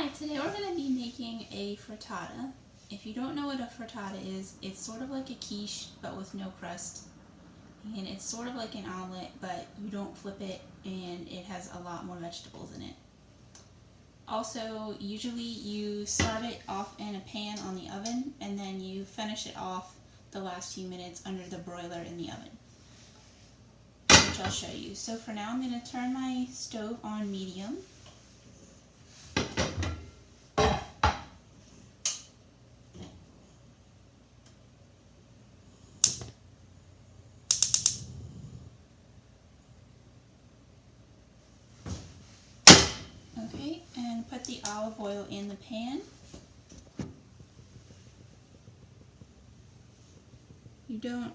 Hi, today we're going to be making a frittata. If you don't know what a frittata is, it's sort of like a quiche but with no crust. And it's sort of like an omelet, but you don't flip it and it has a lot more vegetables in it. Also, usually you start it off in a pan on the oven and then you finish it off the last few minutes under the broiler in the oven, which I'll show you. So for now I'm going to turn my stove on medium. Okay, and put the olive oil in the pan. You don't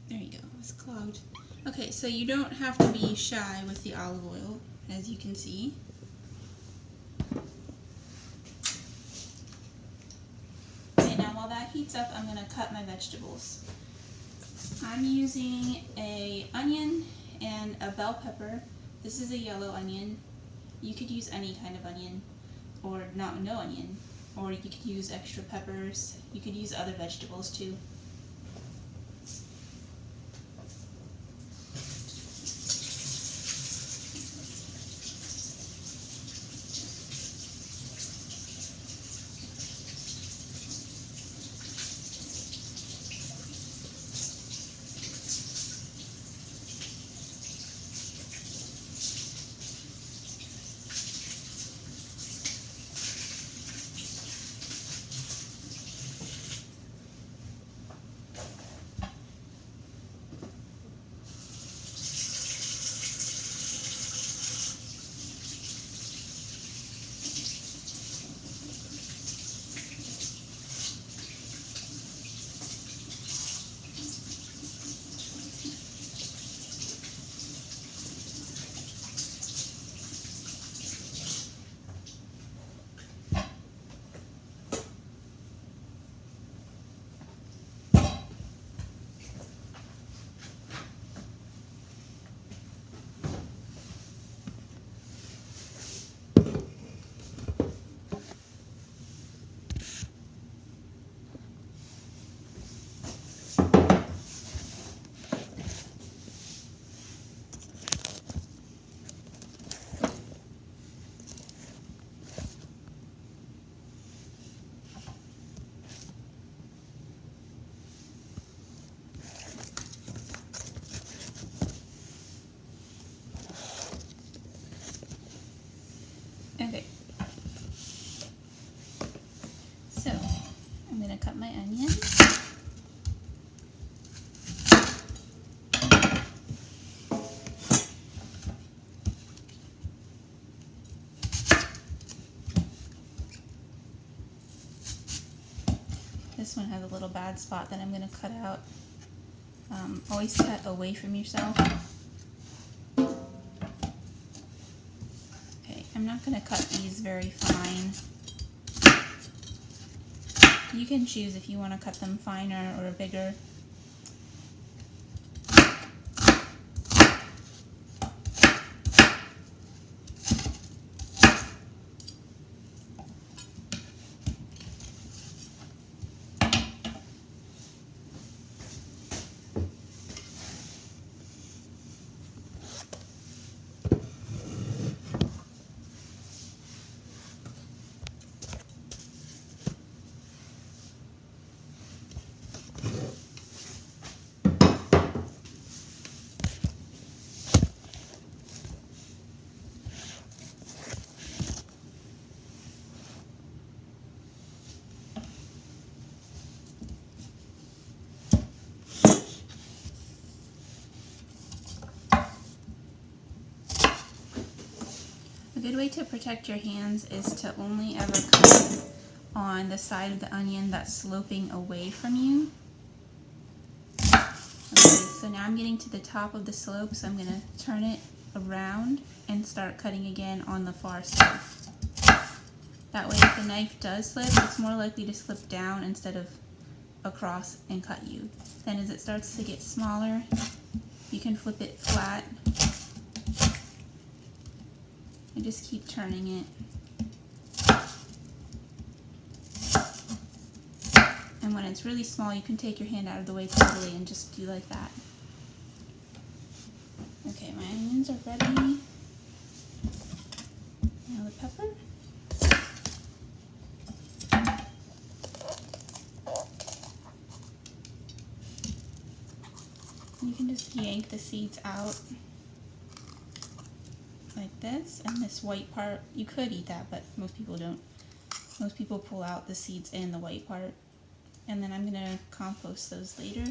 There you go, it's clogged. Okay, so you don't have to be shy with the olive oil, as you can see. Okay, now while that heats up, I'm going to cut my vegetables. I'm using an onion and a bell pepper. This is a yellow onion. You could use any kind of onion, or no onion, or you could use extra peppers. You could use other vegetables too. Okay, so I'm going to cut my onion. This one has a little bad spot that I'm going to cut out. Always cut away from yourself. Okay, I'm not going to cut these very fine. You can choose if you want to cut them finer or bigger. A good way to protect your hands is to only ever cut on the side of the onion that's sloping away from you. Okay, so now I'm getting to the top of the slope, so I'm going to turn it around and start cutting again on the far side. That way if the knife does slip, it's more likely to slip down instead of across and cut you. Then as it starts to get smaller, You can flip it flat and just keep turning it. And when it's really small, you can take your hand out of the way totally and just do like that. Okay, my onions are ready. Now the pepper. You can just yank the seeds out like this, and this white part, you could eat that, but most people don't. Most people pull out the seeds and the white part, and then I'm gonna compost those later.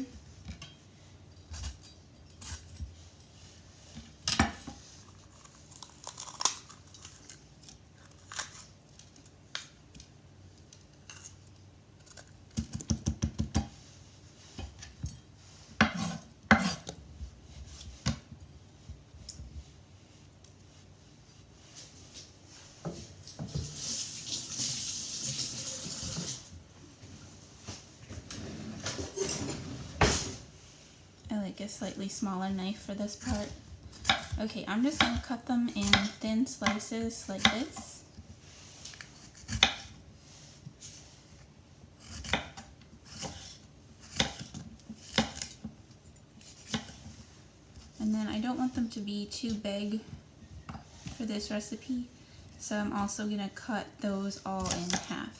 A slightly smaller knife for this part. Okay, I'm just going to cut them in thin slices like this. And then I don't want them to be too big for this recipe, so I'm also going to cut those all in half.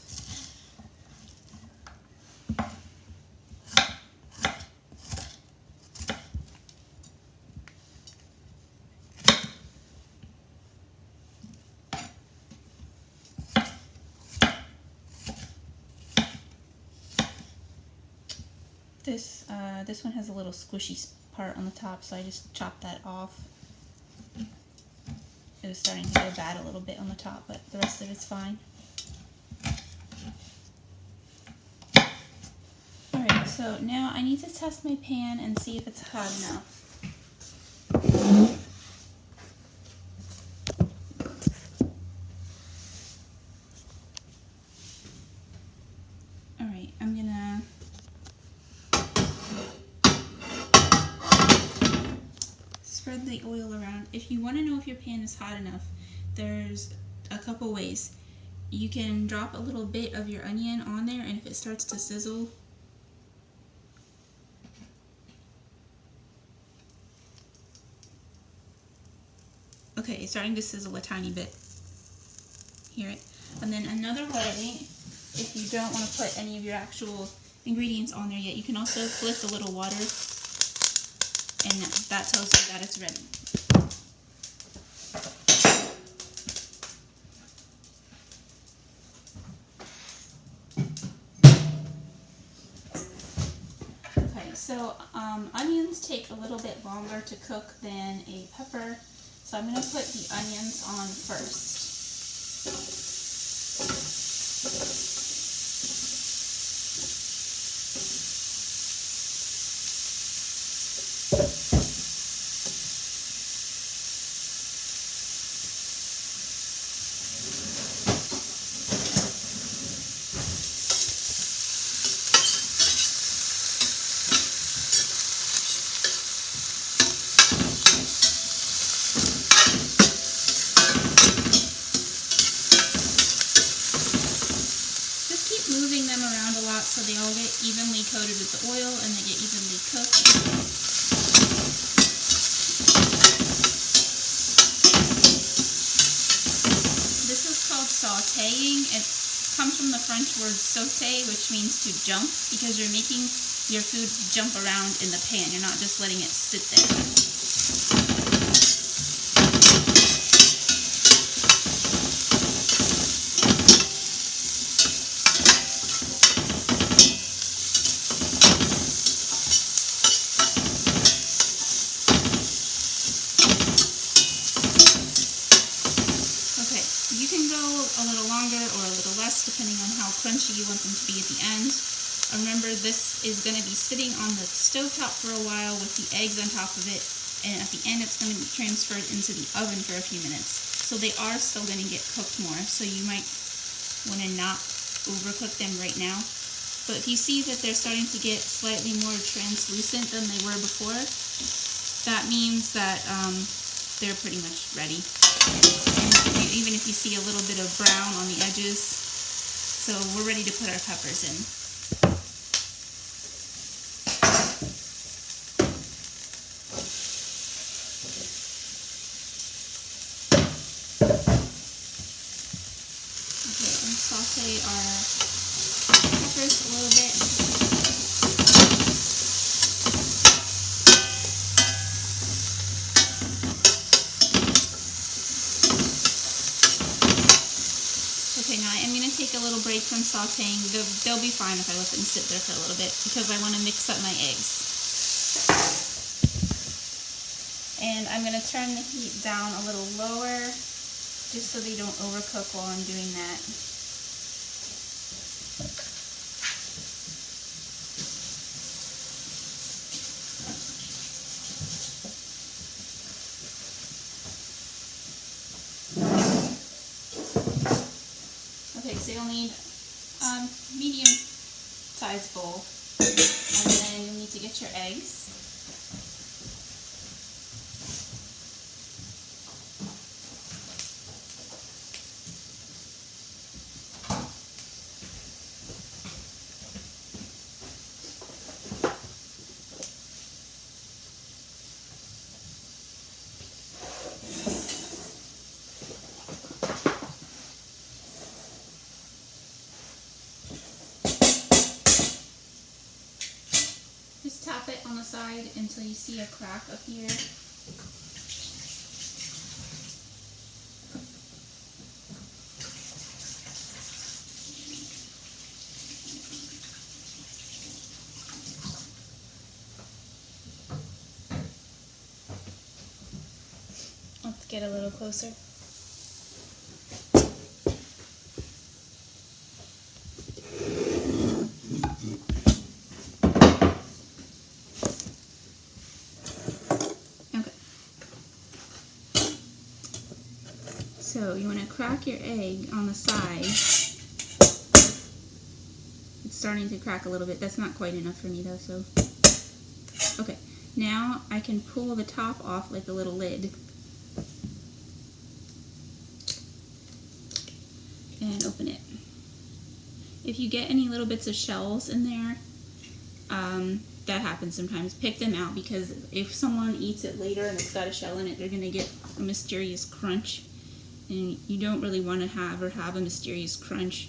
This one has a little squishy part on the top, so I just chopped that off. It was starting to go bad a little bit on the top, but the rest of it's fine. Alright, so now I need to test my pan and see if it's hot enough. Alright, I'm gonna spread the oil around. If you want to know if your pan is hot enough, there's a couple ways. You can drop a little bit of your onion on there, and if it starts to sizzle, okay, it's starting to sizzle a tiny bit. Hear it? And then another way, if you don't want to put any of your actual ingredients on there yet, you can also flip a little water, and that tells you that it's ready. Okay, so onions take a little bit longer to cook than a pepper, so I'm going to put the onions on first. Moving them around a lot so they all get evenly coated with the oil and they get evenly cooked. This is called sautéing. It comes from the French word sauté, which means to jump, because you're making your food jump around in the pan. You're not just letting it sit there. Depending on how crunchy you want them to be at the end. Remember, this is going to be sitting on the stovetop for a while with the eggs on top of it, and at the end it's going to be transferred into the oven for a few minutes. So they are still going to get cooked more, so you might want to not overcook them right now. But if you see that they're starting to get slightly more translucent than they were before, that means that they're pretty much ready. And even if you see a little bit of brown on the edges, so we're ready to put our peppers in. Okay, and saute our peppers a little bit. Okay, now I'm going to take a little break from sauteing. They'll be fine if I let them sit there for a little bit because I want to mix up my eggs. And I'm going to turn the heat down a little lower just so they don't overcook while I'm doing that. Okay, so you'll need a medium-sized bowl, and then you'll need to get your eggs. Just tap it on the side until you see a crack up here. Let's get a little closer. So you want to crack your egg on the side. It's starting to crack a little bit. That's not quite enough for me though, so. Okay, now I can pull the top off like a little lid. And open it. If you get any little bits of shells in there, that happens sometimes. Pick them out because if someone eats it later and it's got a shell in it, they're going to get a mysterious crunch. And you don't really want to have a mysterious crunch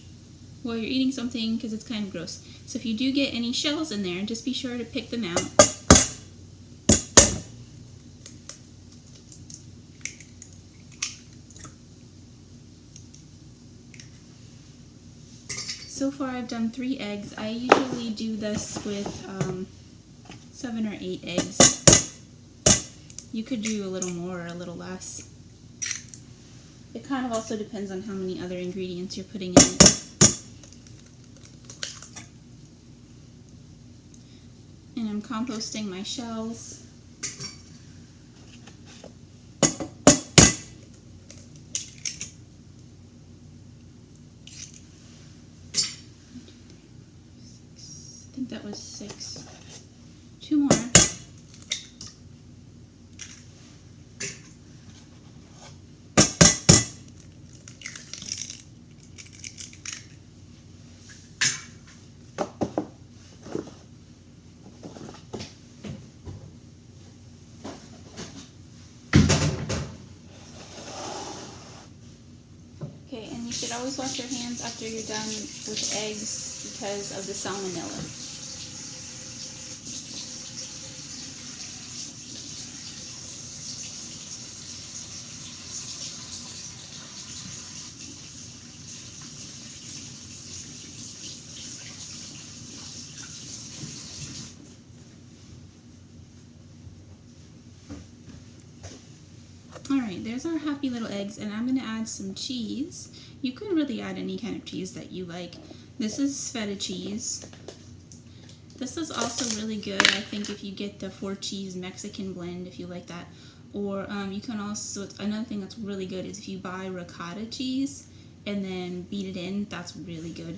while you're eating something because it's kind of gross. So if you do get any shells in there, just be sure to pick them out. So far I've done 3 eggs. I usually do this with 7 or 8 eggs. You could do a little more or a little less. It kind of also depends on how many other ingredients you're putting in it. And I'm composting my shells. I think that was 6. 2 more. Okay, and you should always wash your hands after you're done with eggs because of the salmonella. Alright, there's our happy little eggs, and I'm going to add some cheese. You can really add any kind of cheese that you like. This is feta cheese. This is also really good, I think, if you get the 4-cheese Mexican blend, if you like that. Or you can also, another thing that's really good is if you buy ricotta cheese and then beat it in, that's really good.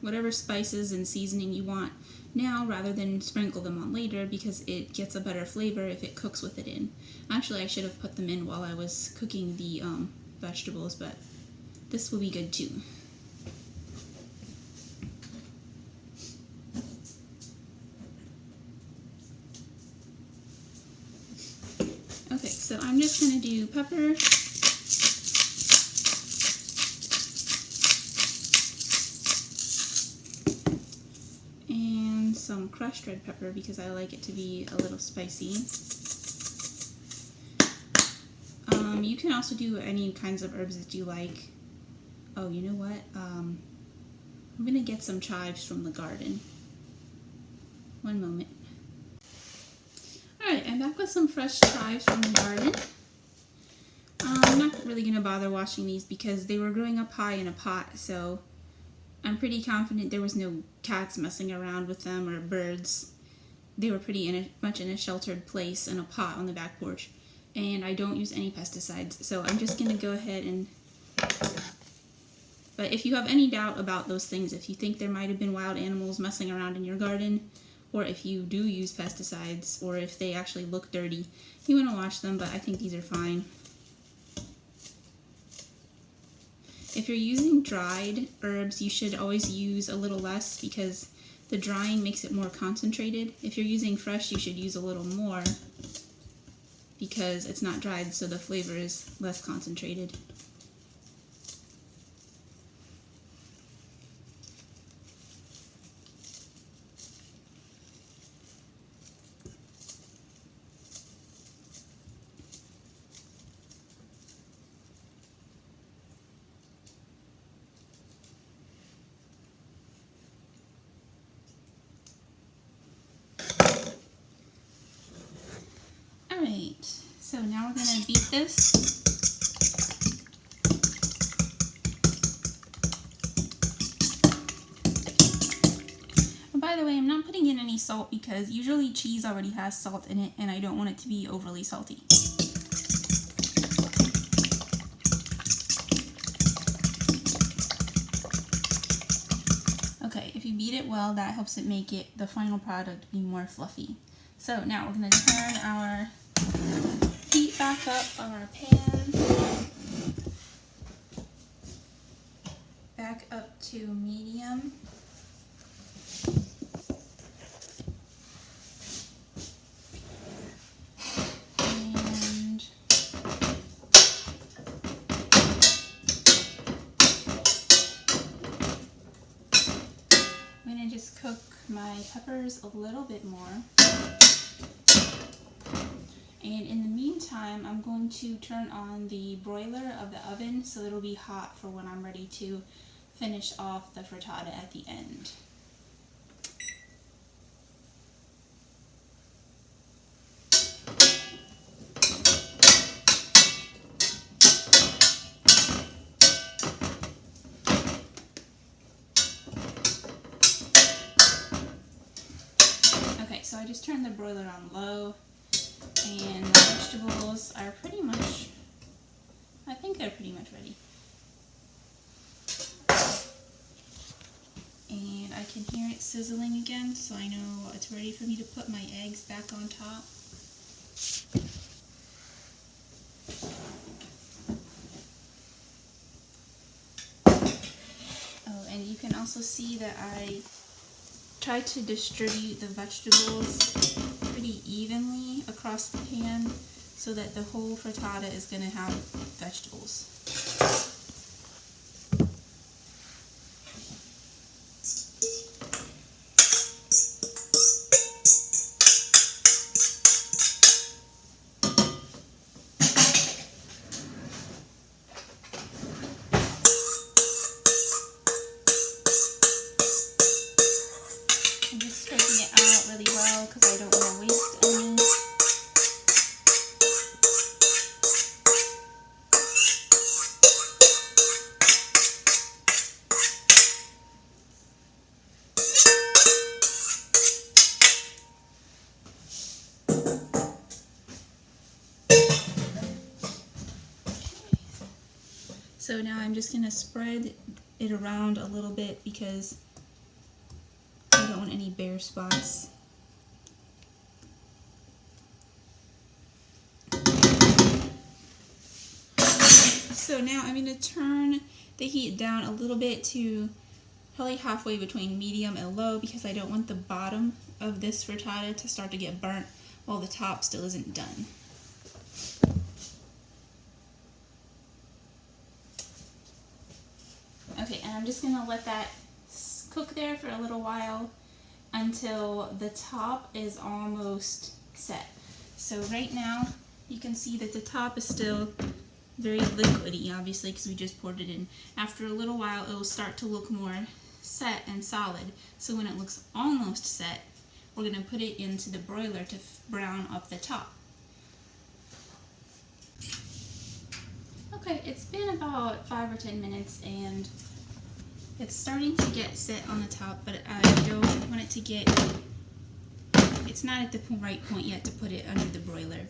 whatever spices and seasoning you want now rather than sprinkle them on later, because it gets a better flavor if it cooks with it in. Actually, I should have put them in while I was cooking the vegetables, but this will be good too. Okay, so I'm just going to do pepper, and some crushed red pepper because I like it to be a little spicy. You can also do any kinds of herbs that you like. Oh, you know what? I'm going to get some chives from the garden. One moment. Alright, I'm back with some fresh chives from the garden. I'm not really going to bother washing these because they were growing up high in a pot, so I'm pretty confident there was no cats messing around with them or birds. They were pretty much in a sheltered place in a pot on the back porch. And I don't use any pesticides, so I'm just going to go ahead and... But if you have any doubt about those things, if you think there might have been wild animals messing around in your garden, or if you do use pesticides, or if they actually look dirty, you want to wash them, but I think these are fine. If you're using dried herbs, you should always use a little less because the drying makes it more concentrated. If you're using fresh, you should use a little more because it's not dried, so the flavor is less concentrated. Alright, so now we're going to beat this. And by the way, I'm not putting in any salt because usually cheese already has salt in it and I don't want it to be overly salty. Okay, if you beat it well, that helps it make it, the final product, be more fluffy. So now we're going to turn our heat back up on our pan, back up to medium. And I'm going to just cook my peppers a little bit more. And in the meantime, I'm going to turn on the broiler of the oven so it'll be hot for when I'm ready to finish off the frittata at the end. Okay, so I just turned the broiler on low. And the vegetables are pretty much, I think they're pretty much ready. And I can hear it sizzling again, so I know it's ready for me to put my eggs back on top. Oh, and you can also see that I tried to distribute the vegetables pretty evenly across the pan so that the whole frittata is going to have vegetables. I'm just scraping it out really well because I don't want to waste any. So now I'm just going to spread it around a little bit because any bare spots. So now I'm going to turn the heat down a little bit to probably halfway between medium and low, because I don't want the bottom of this frittata to start to get burnt while the top still isn't done. Okay, and I'm just going to let that cook there for a little while until the top is almost set. So right now you can see that the top is still very liquidy, obviously, because we just poured it in. After a little while it will start to look more set and solid. So when it looks almost set, we're going to put it into the broiler to brown up the top. Okay, it's been about 5 or 10 minutes and it's starting to get set on the top, but I don't want it to get, it's not at the right point yet to put it under the broiler.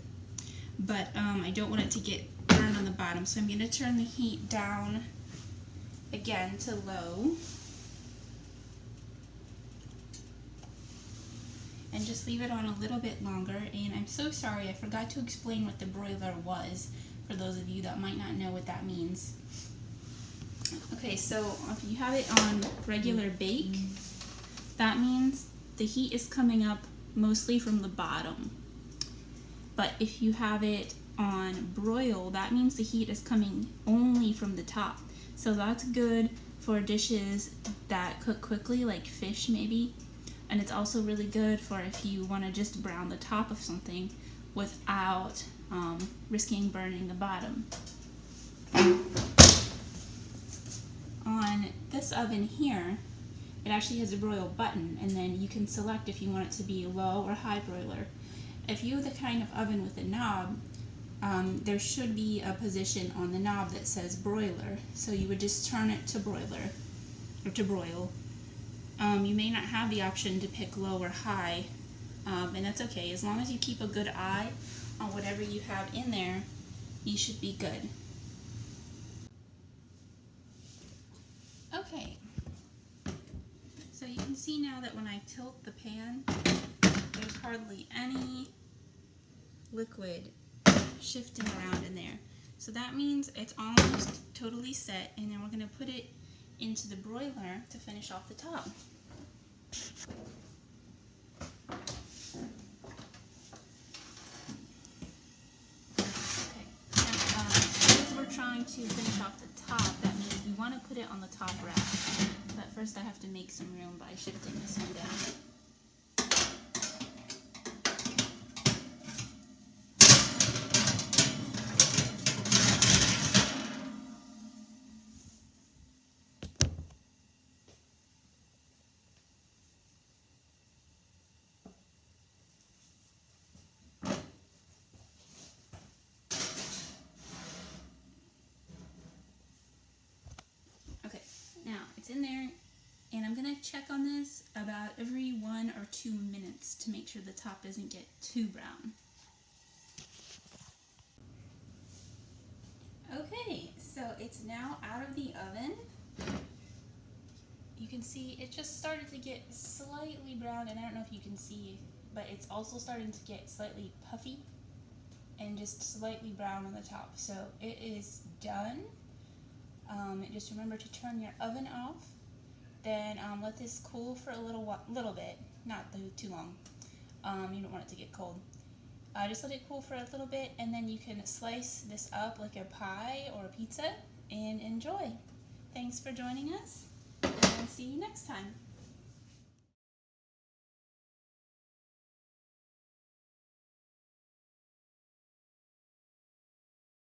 But I don't want it to get burned on the bottom, so I'm going to turn the heat down again to low. And just leave it on a little bit longer. And I'm so sorry, I forgot to explain what the broiler was for those of you that might not know what that means. Okay, so if you have it on regular bake, that means the heat is coming up mostly from the bottom. But if you have it on broil, that means the heat is coming only from the top. So that's good for dishes that cook quickly, like fish maybe. And it's also really good for if you want to just brown the top of something without risking burning the bottom. On this oven here, it actually has a broil button, and then you can select if you want it to be low or high broiler. If you have the kind of oven with a knob, there should be a position on the knob that says broiler, so you would just turn it to broiler, or to broil. You may not have the option to pick low or high, and that's okay. As long as you keep a good eye on whatever you have in there, you should be good. Okay, so you can see now that when I tilt the pan, there's hardly any liquid shifting around in there. So that means it's almost totally set, and then we're going to put it into the broiler to finish off the top. Okay, now, because we're trying to finish off the top, that means we want to put it on the top rack. But first I have to make some room by shifting this one down. Okay, now it's in there, and I'm going to check on this about every 1 or 2 minutes to make sure the top doesn't get too brown. Okay, so it's now out of the oven. You can see it just started to get slightly brown, and I don't know if you can see, but it's also starting to get slightly puffy and just slightly brown on the top. So it is done. Just remember to turn your oven off. Then let this cool for a little bit, not too long. You don't want it to get cold. Just let it cool for a little bit, and then you can slice this up like a pie or a pizza and enjoy. Thanks for joining us, and see you next time.